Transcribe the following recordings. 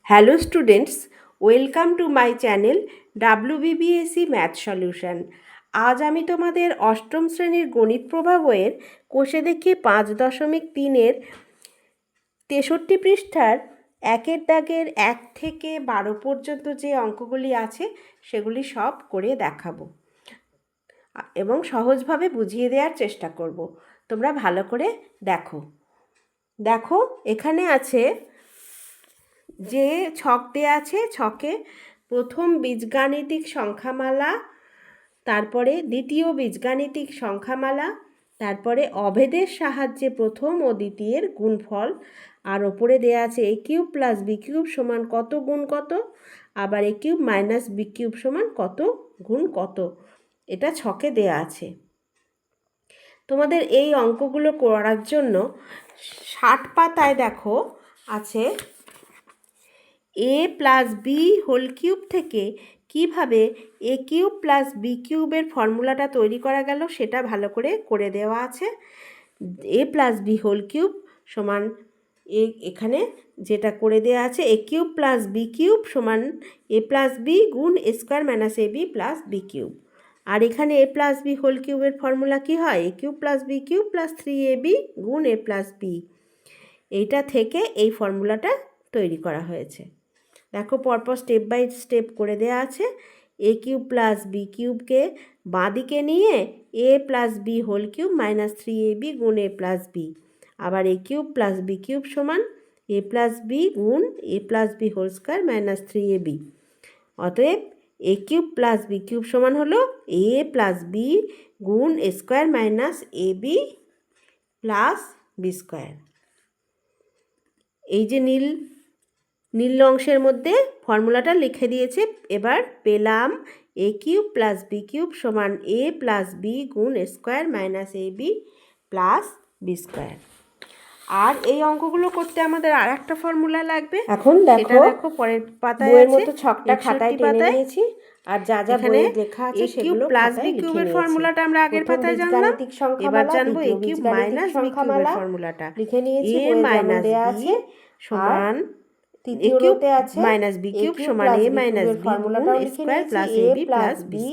Hello students, welcome to my channel WBBSE math solution. আজ আমি তোমাদের অষ্টম শ্রেণীর গণিত প্রভা বইয়ের কোষে দেখি 5.3-এর 63 পৃষ্ঠার একের দাগের 1 থেকে 12 পর্যন্ত যে অঙ্কগুলি আছে সেগুলি সব করে দেখাবো এবং সহজভাবে বুঝিয়ে দেওয়ার চেষ্টা করব। তোমরা ভালো করে দেখো এখানে আছে যে ছক দেয়া আছে, ছকে প্রথম বীজগাণিতিক সংখ্যামালা, তারপরে দ্বিতীয় বীজগাণিতিক সংখ্যামালা, তারপরে অভেদের সাহায্যে প্রথম ও দ্বিতীয়ের গুণফল, আর ওপরে দেয়া আছে a cube plus b cube সমান কত গুণ কত, আবার a cube minus b cube সমান কত গুণ কত। এটা ছকে দেয়া আছে। তোমাদের এই অঙ্কগুলো করার জন্য 60 পাতায় দেখো আছে a plus B whole cube থেকে কিভাবে a কিউব প্লাস বি কিউবের ফর্মুলাটা তৈরি করা গেল সেটা ভালো করে দেওয়া আছে। a plus B whole cube সমান এখানে যেটা করে দেওয়া আছে a cube plus B cube সমান a প্লাস বি গুণ a square minus A B plus B cube. আর এখানে a প্লাস বি হোল কিউবের ফর্মুলা কী হয়? a cube plus B cube plus 3ab গুণ a প্লাস বি। এইটা থেকে এই ফর্মুলাটা তৈরি করা হয়েছে। দেখো পরপর স্টেপ বাই স্টেপ করে দেওয়া আছে। a কিউব প্লাস বি কিউবকে বাঁ দিকে নিয়ে a plus B whole cube minus 3ab গুণ a প্লাস বি, আবার a cube plus B cube সমান a প্লাস বি গুণ a plus B whole square minus 3ab। অতএব a cube plus B cube সমান হলো a প্লাস বি গুণ a square minus A B plus B square. এই যে নীল অংশের মধ্যে ফর্মুলাটা লিখে দিয়েছে। এবার পেলাম a cube plus B cube সমান a প্লাস বি গুণ a square minus A B plus B square. আর এই অঙ্কগুলো করতে আমাদের আর একটা ফর্মুলা লাগবে। এখন দেখো পরের পাতায় বইয়ের মতো ছকটা খাতায় টেনে নিয়েছি, আর যা যা বইয়ে লেখা আছে সেগুলো প্লাস বি কিউবের ফর্মুলাটা আমরা আগের পাতায় জানলাম। এবার জানবো a কিউব মাইনাস বি কিউবের ফর্মুলাটা। লিখে নিয়েছি, a মাইনাস বি সমান a cube minus B cube সমান a মাইনাস বি গুণ a square plus A B plus B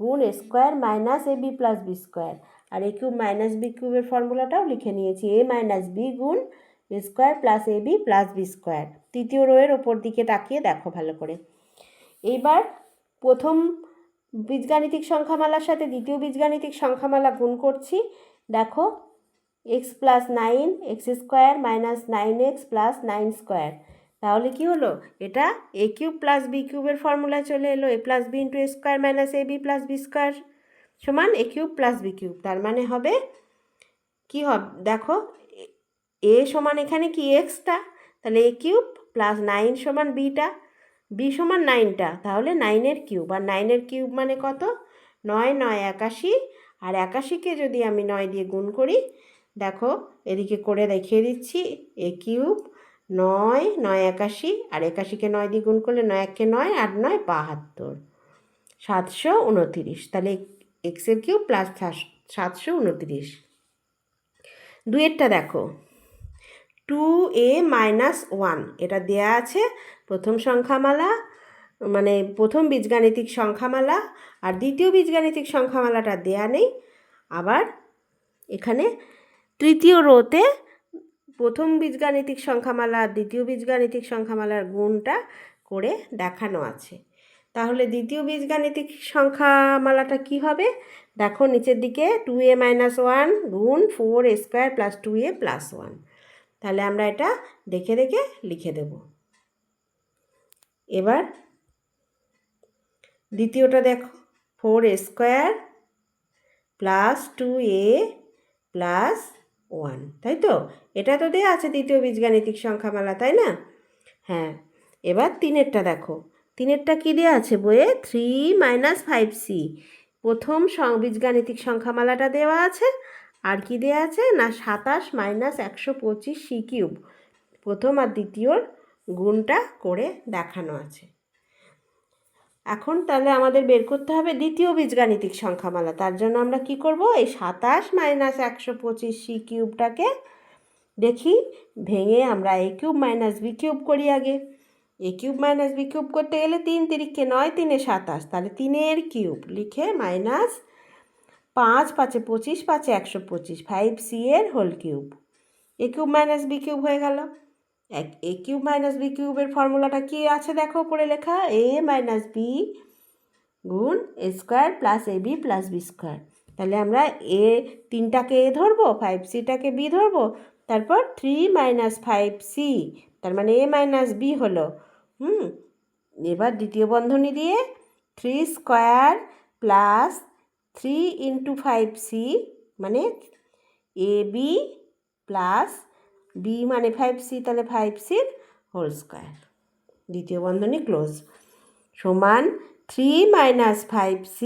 গুণ a square minus A B plus B square. আর a কিউব মাইনাস বি কিউবের ফর্মুলাটাও লিখে নিয়েছি, a মাইনাস বি গুণ a square plus A B plus B square. তৃতীয় রোয়ের ওপর দিকে তাকিয়ে দেখো ভালো করে। এইবার প্রথম বীজগাণিতিক সংখ্যামালার সাথে দ্বিতীয় বীজগাণিতিক সংখ্যামালা গুণ করছি। দেখো X plus 9 X square minus 9x plus 9 square. তাহলে কি হলো? এটা a কিউব প্লাস বি কিউবের ফর্মুলা চলে এলো, a plus B into A square minus A B plus B square সমান a cube plus B cube. তার মানে হবে কি হবে? দেখো a সমান এখানে কি এক্সটা, তাহলে a কিউব প্লাস 9 সমান বিটা, বি সমান 9টা, তাহলে 9-এর কিউব। আর 9-এর কিউব মানে কত? 9 9 81, আর 81কে যদি আমি 9 দিয়ে গুণ করি, দেখো এদিকে করে দেখিয়ে দিচ্ছি, a কিউব 9 9 81, আর 81কে 9 দিয়ে গুণ করলে 9 1 9 8 9 72 729। তাহলে এক্সের কিউব প্লাস 729। দুয়েরটা দেখো 2a মাইনাস 1, এটা দেয়া আছে প্রথম সংখ্যামালা মানে প্রথম বীজগাণিতিক সংখ্যামালা, আর দ্বিতীয় বীজগাণিতিক সংখ্যামালাটা দেয়া নেই। আবার এখানে তৃতীয় রোতে প্রথম বীজগাণিতিক সংখ্যামালা আর দ্বিতীয় বীজগাণিতিক সংখ্যামালার গুণটা করে দেখানো আছে। তাহলে দ্বিতীয় বীজগাণিতিক সংখ্যামালাটা কি হবে? দেখো নিচের দিকে 2a মাইনাস 1 গুণ 4a square plus 2a plus 1। তাহলে আমরা এটা দেখে দেখে লিখে দেব। এবার দ্বিতীয়টা দেখো 4a square plus 2a plus 1, তাই তো? এটা তো দেওয়া আছে দ্বিতীয় বীজগাণিতিক সংখ্যামালা, তাই না? হ্যাঁ। এবার তিনেরটা দেখো, তিনেরটা কী দেওয়া আছে বইয়ে? 3 মাইনাস 5c, প্রথম বীজগাণিতিক সংখ্যামালাটা দেওয়া আছে। আর কি দেওয়া আছে না 27 মাইনাস 125c কিউব, প্রথম আর দ্বিতীয়র গুণটা করে দেখানো আছে। এখন তাহলে আমাদের বের করতে হবে দ্বিতীয় বীজগাণিতিক সংখ্যামালা। তার জন্য আমরা কি করব? এই 27 মাইনাস 125c কিউবটাকে দেখি ভেঙে আমরা a cube minus B cube করি আগে। A cube minus B cube করতে গেলে 3 তিরিক্ষে 9, 3 এ 27, তাহলে 3 কিউব লিখে মাইনাস 5 5 25, 5 125, 5c এর whole cube. A cube minus B cube হয়ে গেল। এ কিউব মাইনাস বি কিউবের ফর্মুলাটা কি আছে দেখো উপরে লেখা, এ মাইনাস বি গুণ A square plus A B plus B square. তাহলে আমরা এ 3টাকে এ ধরবো, 5c-টাকে বি ধরবো, তারপর 3 মাইনাস 5c, তার মানে এ মাইনাস বি হলো। এবার দ্বিতীয় বন্ধনী দিয়ে 3 স্কোয়ার প্লাস 3 ইন্টু 5c মানে এ বি প্লাস বি মানে 5c, তাহলে 5c হোল স্কোয়ার, দ্বিতীয় বন্ধনী ক্লোজ, সমান 3 মাইনাস 5c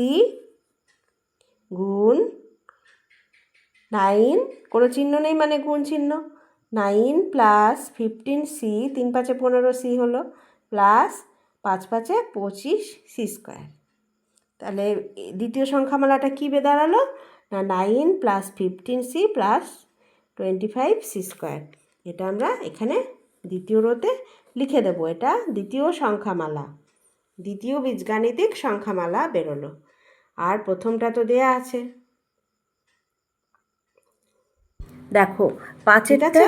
গুণ 9, কোনো চিহ্ন নেই মানে গুণ চিহ্ন, 9 প্লাস 15c, 3 5 15c হলো, প্লাস 5 5 25c স্কোয়ার। তাহলে দ্বিতীয় সংখ্যামালাটা কী দাঁড়ালো না 9 plus 15c plus 25c square. এটা আমরা এখানে দ্বিতীয় রোতে লিখে দেব। এটা দ্বিতীয় সংখ্যামালা, দ্বিতীয় বীজগাণিতিক সংখ্যামালা বেরোলো। আর প্রথমটা তো দেয়া আছে, দেখো 5-এরটা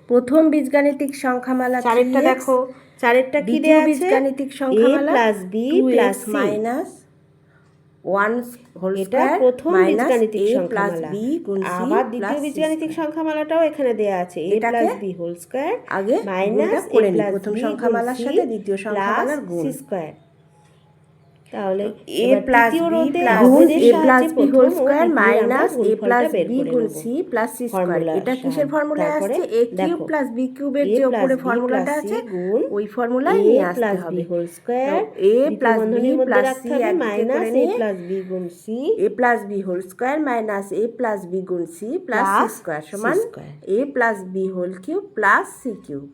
প্রথম বীজগাণিতিক সংখ্যামালা, 4-এরটা দেখো, 4-এরটা কি দেয়া আছে, বীজগাণিতিক সংখ্যামালা a plus b plus minus 1 whole square, এটা প্রথম বীজগাণিতিক সংখ্যামালা। আবার দ্বিতীয় বীজগাণিতিক সংখ্যামালাটাও এখানে দেয়া আছে, a plus b whole square আগে মাইনাস a প্লাস প্রথম সংখ্যামালার সাথে দ্বিতীয় সংখ্যামালার গুণ c স্কয়ার। তাহলে a প্লাস b গুণ a plus b whole square minus a plus b গুণ c প্লাস c স্কয়ার। এটা কিসের ফর্মুলায় আসছে, a কিউব প্লাস b কিউবের যে উপরে ফর্মুলাটা আছে ওই ফর্মুলায় নিয়ে আসতে হবে। Whole square a plus b plus c minus a plus b গুণ c, a plus b whole square minus a plus b গুণ c প্লাস c স্কয়ার সমান a plus b whole cube plus c cube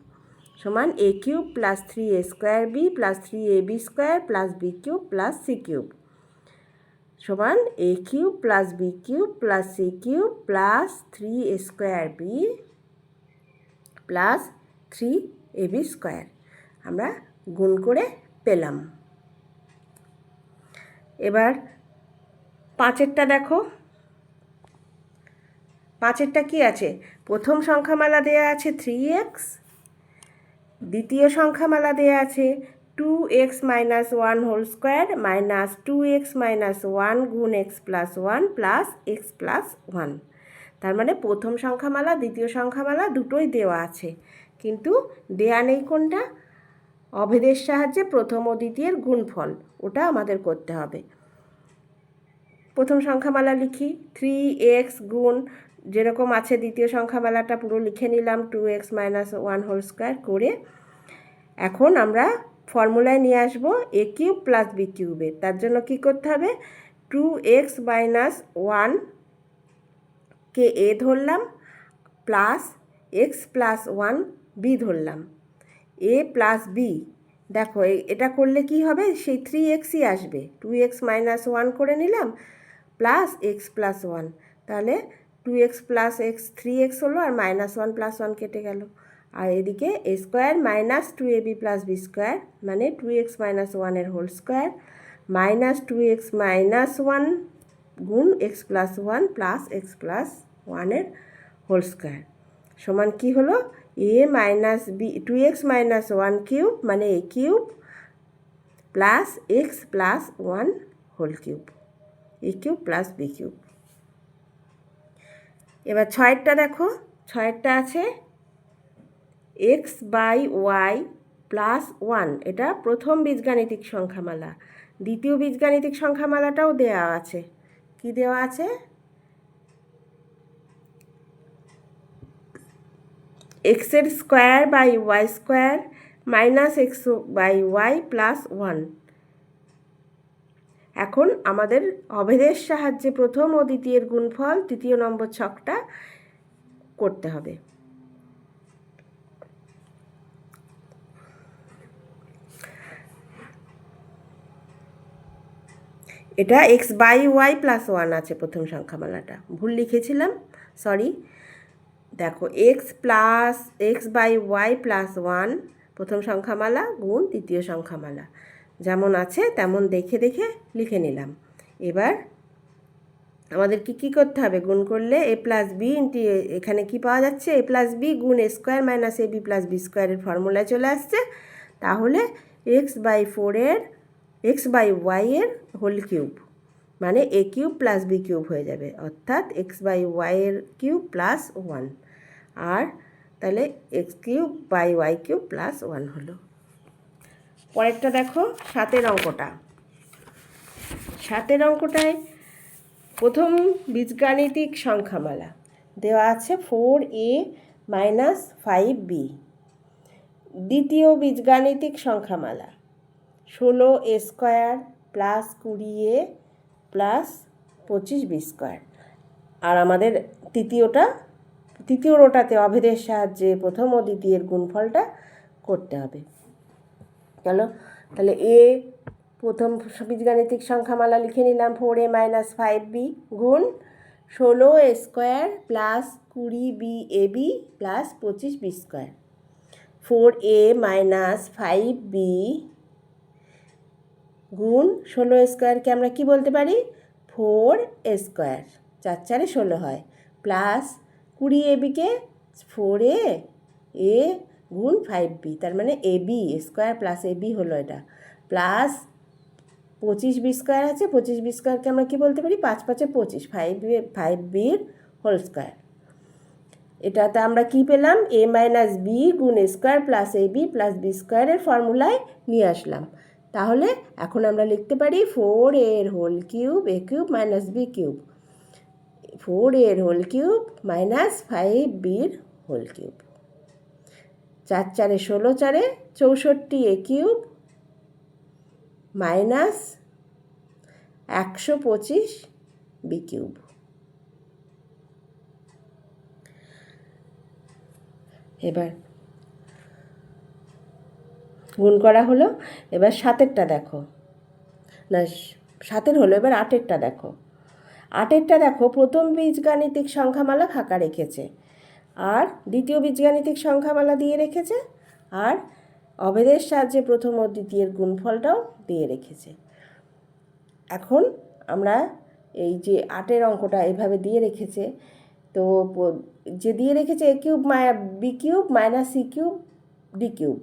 সমান a cube plus 3a square B plus 3ab square plus B cube plus C cube সমান a cube plus B cube plus C cube plus 3a square B plus 3ab square আমরা গুণ করে পেলাম। এবার 5-এরটা দেখো, 5-এরটা কি আছে, প্রথম সংখ্যামালা দেয়া আছে 3x, দ্বিতীয় সংখ্যামালা দেয়া আছে 2x minus 1 whole square minus 2x minus 1 গুণ x plus 1 plus x plus 1। তার মানে প্রথম সংখ্যামালা দ্বিতীয় সংখ্যামালা দুটোই দেওয়া আছে, কিন্তু দেয়া নেই কোনটা, অভেদের সাহায্যে প্রথম ও দ্বিতীয়ের গুণফল, ওটা আমাদের করতে হবে। প্রথম সংখ্যামালা লিখি, 3x গুণ যেরকম আছে দ্বিতীয় সংখ্যামালাটা পুরো লিখে নিলাম 2x মাইনাস 1 হোল স্কোয়ার করে। এখন আমরা ফর্মুলায় নিয়ে আসবো এ কিউব প্লাস বি কিউবে। তার জন্য কি করতে হবে, 2x মাইনাস 1কে এ ধরলাম প্লাস এক্স প্লাস 1 বি ধরলাম, এ প্লাস বি। দেখো এটা করলে কি হবে, সেই 3xই আসবে, 2x মাইনাস 1 করে নিলাম প্লাস এক্স প্লাস 1, তাহলে 2x প্লাস এক্স 3x হলো, আর মাইনাস 1 প্লাস 1 কেটে গেল, আর এদিকে A square minus 2ab plus B square মানে 2x মাইনাস 1-এর whole square minus 2x minus 1 গুণ X plus 1 plus X plus 1-এর হোল স্কোয়ার সমান কি হলো, A minus B 2x minus 1 cube মানে A cube plus X plus 1 whole cube, A cube plus B cube. এবার 6-এরটা দেখো, 6-এরটা আছে x বাই ওয়াই প্লাস 1, এটা প্রথম বীজগাণিতিক সংখ্যামালা। দ্বিতীয় বীজগাণিতিক সংখ্যামালাটাও দেওয়া আছে, কি দেওয়া আছে, এক্সের square by Y square minus X by Y plus 1। এখন আমাদের অভেদের সাহায্যে প্রথম ও দ্বিতীয়ের গুণফল তৃতীয় নম্বর ছকটা করতে হবে। এটা এক্স বাই ওয়াই প্লাস 1 আছে প্রথম সংখ্যামালাটা, ভুল লিখেছিলাম, সরি। দেখো এক্স বাই ওয়াই প্লাস 1 প্রথম সংখ্যামালা গুণ দ্বিতীয় সংখ্যামালা, যেমন আছে তেমন দেখে দেখে লিখে নিলাম। এবার আমাদেরকে কী করতে হবে? গুণ করলে এ প্লাস বি ইন্টু, এখানে কি পাওয়া যাচ্ছে? এ প্লাস বি গুণ A square minus A B plus B স্কোয়ারের ফর্মুলায় চলে আসছে। তাহলে এক্স বাই ওয়াই এর হোল কিউব মানে A cube plus B cube হয়ে যাবে, অর্থাৎ এক্স বাই ওয়াই এর কিউব প্লাস 1, আর তাহলে X cube by Y cube plus 1 হলো। পরেরটা দেখো, 7 অঙ্কটা। 7 অঙ্কটায় প্রথম বীজগাণিতিক সংখ্যামালা দেওয়া আছে 4a মাইনাস 5b। দ্বিতীয় বীজগাণিতিক সংখ্যামালা 16a square plus 20a plus 25b square. আর আমাদের তৃতীয় রোটাতে অভেদের সাহায্যে প্রথম ও দ্বিতীয়ের গুণফলটা করতে হবে। চলো তাহলে প্রথম বীজগাণিতিক সংখ্যামালা লিখে নিলাম 4a মাইনাস 5b গুণ 16a square plus 20b ab plus 25b square. 4a minus 5b গুণ 16 স্কোয়ারকে আমরা কি বলতে পারি? 4a স্কোয়ার, 4 4 16 হয়, প্লাস 20abকে 4a গুণ 5b, তার মানে ab স্কোয়ার প্লাস ab হলো এটা, প্লাস 25b স্কোয়ার আছে, 25b স্কোয়ারকে আমরা কি বলতে পারি? 5 5 25, 5b হোল স্কোয়ার। এটাতে আমরা কি পেলাম? a মাইনাস বি গুণ A square plus A B plus B স্কোয়ারের ফর্মুলায় নিয়ে আসলাম। তাহলে এখন আমরা লিখতে পারি 4a এর whole cube A cube minus B cube, 4a এর whole cube minus 5b whole cube, 4 4 16 4 64 A cube minus 125 B cube. এবার গুণ করা হলো। এবার 7এরটা দেখো, না 7এর হলো, এবার 8এরটা দেখো। 8এরটা দেখো, প্রথম বীজগাণিতিক সংখ্যামালা ফাঁকা রেখেছে, আর দ্বিতীয় বীজগাণিতিক সংখ্যামালা দিয়ে রেখেছে, আর অভেদের সাহায্যে প্রথম ও দ্বিতীয়ের গুণফলটাও দিয়ে রেখেছে। এখন আমরা এই যে 8এর অঙ্কটা এভাবে দিয়ে রেখেছে, তো যে দিয়ে রেখেছে A cube B cube minus C cube D cube,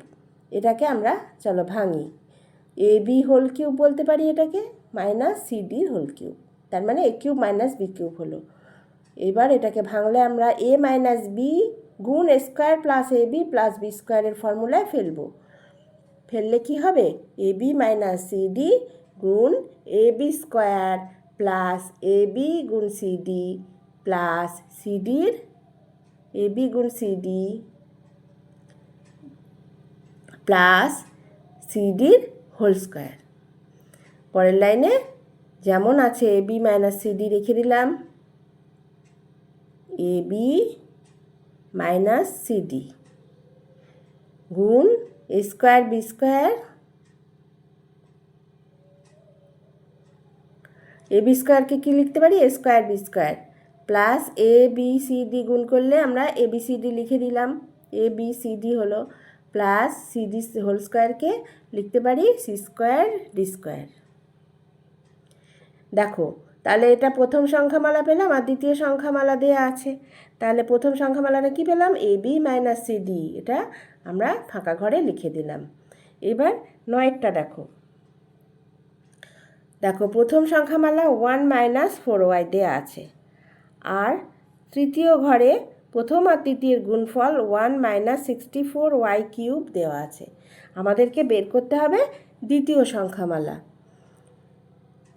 এটাকে আমরা চলো ভাঙি। এ বি হোল কিউব বলতে পারি এটাকে, minus C D whole cube, তার মানে A cube minus B cube হলো। এবার এটাকে ভাঙলে আমরা এ মাইনাস বি গুণ A square plus A B plus B স্কোয়ারের ফর্মুলায় ফেলবো। ফেললে কি হবে? A B minus C D গুণ A B square plus A B গুণ সি ডি প্লাস সি ডির এ বি গুণ সি ডি প্লাস সি ডির হোল স্কোয়ার। পরের লাইনে যেমন আছে এ বি মাইনাস সি ডি রেখে দিলাম, এ বি মাইনাস সি ডি গুণ A square B square, A B স্কোয়ারকে কী লিখতে পারি? এ square B square plus A B C D গুণ করলে আমরা এ বি সি ডি লিখে দিলাম, এ বি সি ডি হলো, প্লাস সি ডি হোল স্কোয়ারকে লিখতে পারি সি স্কোয়ার ডি স্কোয়ার। দেখো তাহলে এটা প্রথম সংখ্যামালা পেলাম, আর দ্বিতীয় সংখ্যামালা দেওয়া আছে। তাহলে প্রথম সংখ্যামালাটা কী পেলাম? এ বি মাইনাস সি ডি, এটা আমরা ফাঁকা ঘরে লিখে দিলাম। এবার 9এরটা দেখো। দেখো প্রথম সংখ্যামালা 1 মাইনাস 4y দেওয়া আছে, আর তৃতীয় ঘরে প্রথম আর তৃতীয়ের গুণফল 1 মাইনাস 64y কিউব দেওয়া আছে। আমাদেরকে বের করতে হবে দ্বিতীয় সংখ্যামালা।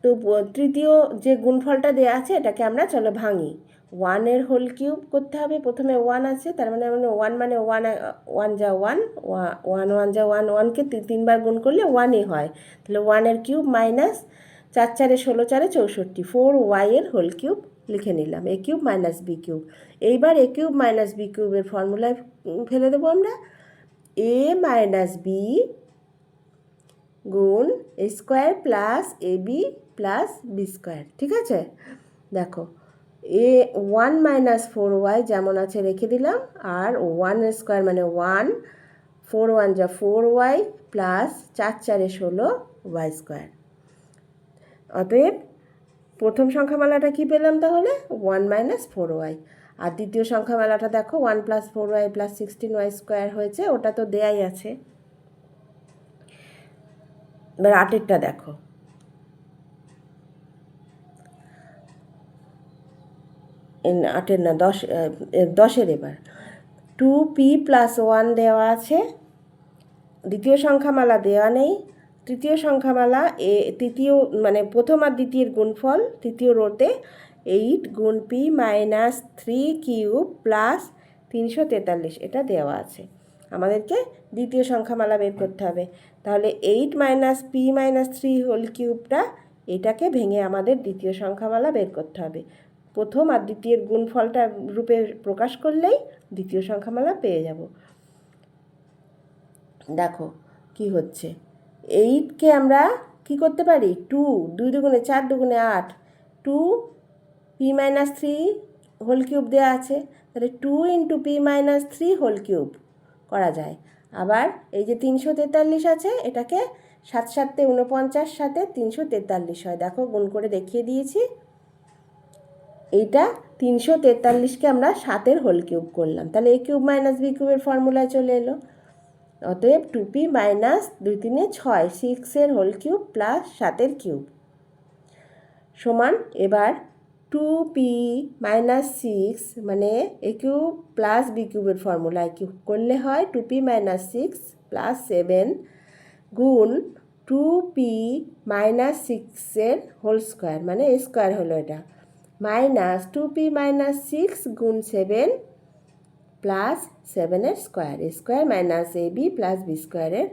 তো তৃতীয় যে গুণফলটা দেওয়া আছে এটাকে আমরা চলো ভাঙি। 1 হোল কিউব করতে হবে, প্রথমে 1 আছে, তার মানে 1 মানে 1 যা 1 1 1 যা 1, 1কে 3বার গুণ করলে 1ই হয়, তাহলে 1 cube minus 4 4 16 4 64, 4y whole cube লিখে নিলাম, এ কিউব মাইনাস বি কিউব। এইবার এ কিউব মাইনাস বি কিউবের ফর্মুলায় ফেলে দেবো আমরা, এ মাইনাস বি গুণ A square plus A B plus B square. ঠিক আছে, দেখো 1 মাইনাস 4y যেমন আছে রেখে দিলাম, আর 1 স্কোয়ার মানে 1 4 1 যা 4y প্লাস 4 4 16 y স্কোয়ার। অতএব প্রথম সংখ্যামালাটা কি পেলাম তাহলে 1 মাইনাস 4y, আর দ্বিতীয় সংখ্যামালাটা দেখো 1 plus 4y plus 16y square হয়েছে, ওটা তো দেয়াই আছে। এবার 8এরটা দেখো, আটের না 10এর এবার 2p প্লাস 1 দেওয়া আছে, দ্বিতীয় সংখ্যামালা দেওয়া নেই, তৃতীয় সংখ্যামালা তৃতীয় মানে প্রথম আর দ্বিতীয়ের গুণফল তৃতীয় রোতে 8 গুণ p মাইনাস 3 কিউব প্লাস 343 এটা দেওয়া আছে। আমাদেরকে দ্বিতীয় সংখ্যামালা বের করতে হবে, তাহলে 8 মাইনাস p মাইনাস 3 হোল কিউবটা এটাকে ভেঙে আমাদের দ্বিতীয় সংখ্যামালা বের করতে হবে। প্রথম আর দ্বিতীয়ের গুণফলটা রূপে প্রকাশ করলেই দ্বিতীয় সংখ্যামালা পেয়ে যাব। দেখো কি হচ্ছে, 8কে আমরা কি করতে পারি, 2 2 দুগুণে 4 দুগুণে 8, 2 p মাইনাস 3 হোল কিউব দেওয়া আছে, তাহলে 2 into p minus 3 whole cube করা যায়। আবার এই যে 343 আছে, এটাকে 7 7 49 সাথে 343 হয়, দেখো গুণ করে দেখিয়ে দিয়েছি। এইটা 343কে আমরা 7-এর হোল কিউব করলাম, তাহলে a কিউব মাইনাস b কিউবের ফর্মুলায় চলে এলো। অতএব 2p মাইনাস 2 3 6 6-এর হোল কিউব প্লাস 7-এর কিউব সমান, এবার 2p মাইনাস 6 মানে a কিউব প্লাস b কিউবের ফর্মুলায় কিউব করলে হয় 2p মাইনাস 6 প্লাস 7 গুণ 2p মাইনাস 6-এর হোল স্কোয়ার মানে a স্কোয়ার হলো এটা, মাইনাস 2p মাইনাস 6 গুণ 7 plus 7-এর square, A square minus A B plus B স্কোয়ারের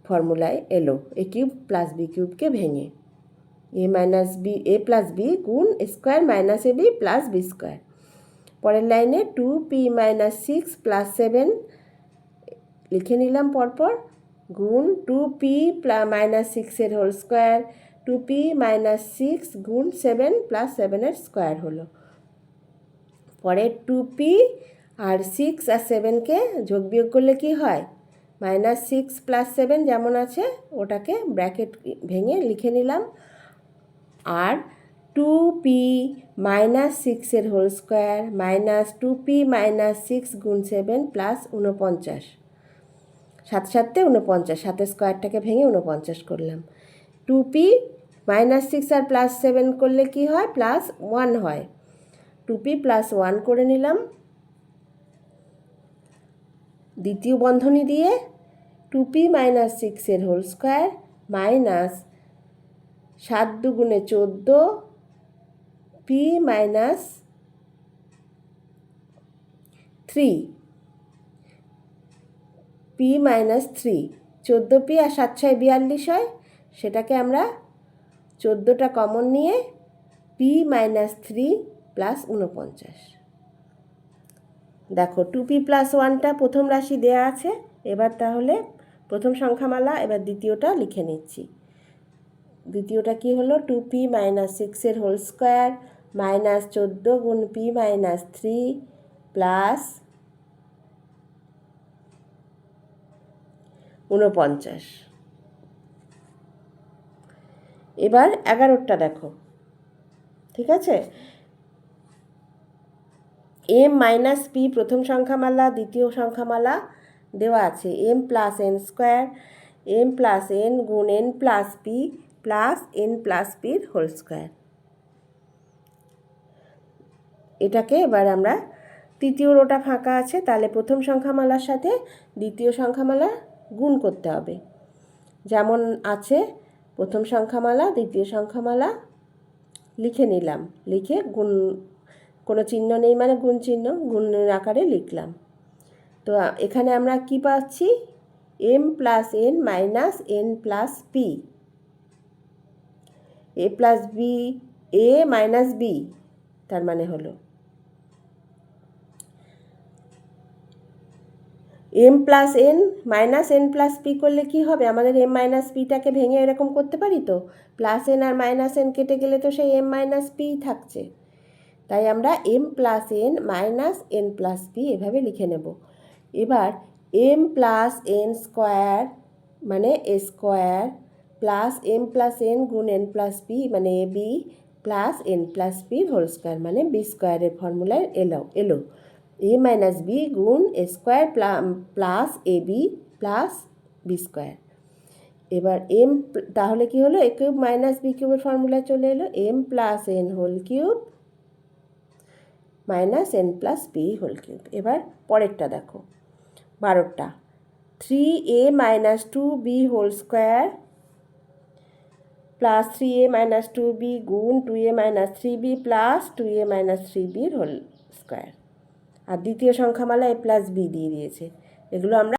ফর্মুলায় এলো এ কিউব প্লাস বি কিউবকে ভেঙে, এ minus B A plus B গুণ A square minus A B plus B square. পরের লাইনে 2p মাইনাস 6 প্লাস 7 লিখে নিলাম পরপর, গুণ 2p মাইনাস 6-এর হোল স্কোয়ার, 2p মাইনাস 6 গুণ 7 প্লাস 7-এর স্কোয়ার হলো। পরে 2p আর 6 আর 7কে যোগ বিয়োগ করলে কি হয়, মাইনাস 6 প্লাস 7 যেমন আছে ওটাকে ব্র্যাকেট ভেঙে লিখে নিলাম, আর 2p মাইনাস 6-এর whole square minus 2p minus 6 গুণ 7 প্লাস 49, 7 7 49, 7-এর স্কোয়ারটাকে ভেঙে 49 করলাম। 2p মাইনাস 6 আর প্লাস 7 করলে কি হয়, প্লাস 1 হয়, 2p প্লাস 1 করে নিলাম, দ্বিতীয় বন্ধনী দিয়ে 2p মাইনাস 6-এর হোল স্কোয়ার মাইনাস 7 দুগুণে 14 p minus 3 p minus 3, 14p আর 7 6 42 হয়, সেটাকে আমরা 14টা কমন নিয়ে p মাইনাস 3 প্লাস 49। দেখো 2p প্লাস 1টা প্রথম রাশি দেয়া আছে, এবার তাহলে প্রথম সংখ্যামালা, এবার দ্বিতীয়টা লিখে নিচ্ছি। দ্বিতীয়টা কি হলো, 2p মাইনাস 6-এর হোল স্কোয়ার মাইনাস 14 গুণ p মাইনাস 3 প্লাস 49। এবার 11টা দেখো, ঠিক আছে, m মাইনাস p প্রথম সংখ্যামালা, দ্বিতীয় সংখ্যামালা দেওয়া আছে, m plus n square, m plus n গুণ n plus p plus n plus পির হোল স্কোয়ার। এটাকে এবার আমরা তৃতীয় রোটা ফাঁকা আছে, তাহলে প্রথম সংখ্যামালার সাথে দ্বিতীয় সংখ্যামালা গুণ করতে হবে, যেমন আছে প্রথম সংখ্যামালা দ্বিতীয় সংখ্যামালা লিখে নিলাম, লিখে গুণ, কোনো চিহ্ন নেই মানে গুণ চিহ্ন গুণের আকারে লিখলাম। তো এখানে আমরা কি পাচ্ছি, m plus n minus n plus P, A plus B A minus B, তার মানে হলো m plus n minus n plus P করলে কি হবে, আমাদের m মাইনাস পিটাকে ভেঙে এরকম করতে পারি, তো প্লাস n আর মাইনাস n কেটে গেলে তো সেই m মাইনাস পি থাকছে, তাই আমরা m plus n minus n plus P এভাবে লিখে নেব। এবার এম প্লাস এন স্কোয়ার মানে A square plus M plus N গুণ এন প্লাস বি মানে A B plus N plus B whole square মানে বি স্কোয়ারের ফর্মুলায় এলো এ মাইনাস বি গুণ A square plus A B plus B square. এবার M তাহলে কি হলো, এ কিউব মাইনাস বি কিউবের ফর্মুলায় চলে এলো M plus N whole cube minus N plus B whole cube. এবার পরেরটা দেখো 12টা 3a minus 2b whole square plus 3a minus 2b গুণ 2a minus 3b plus 2a minus 3b whole square. আর দ্বিতীয় সংখ্যামালা a প্লাস b দিয়ে দিয়েছে। এগুলো আমরা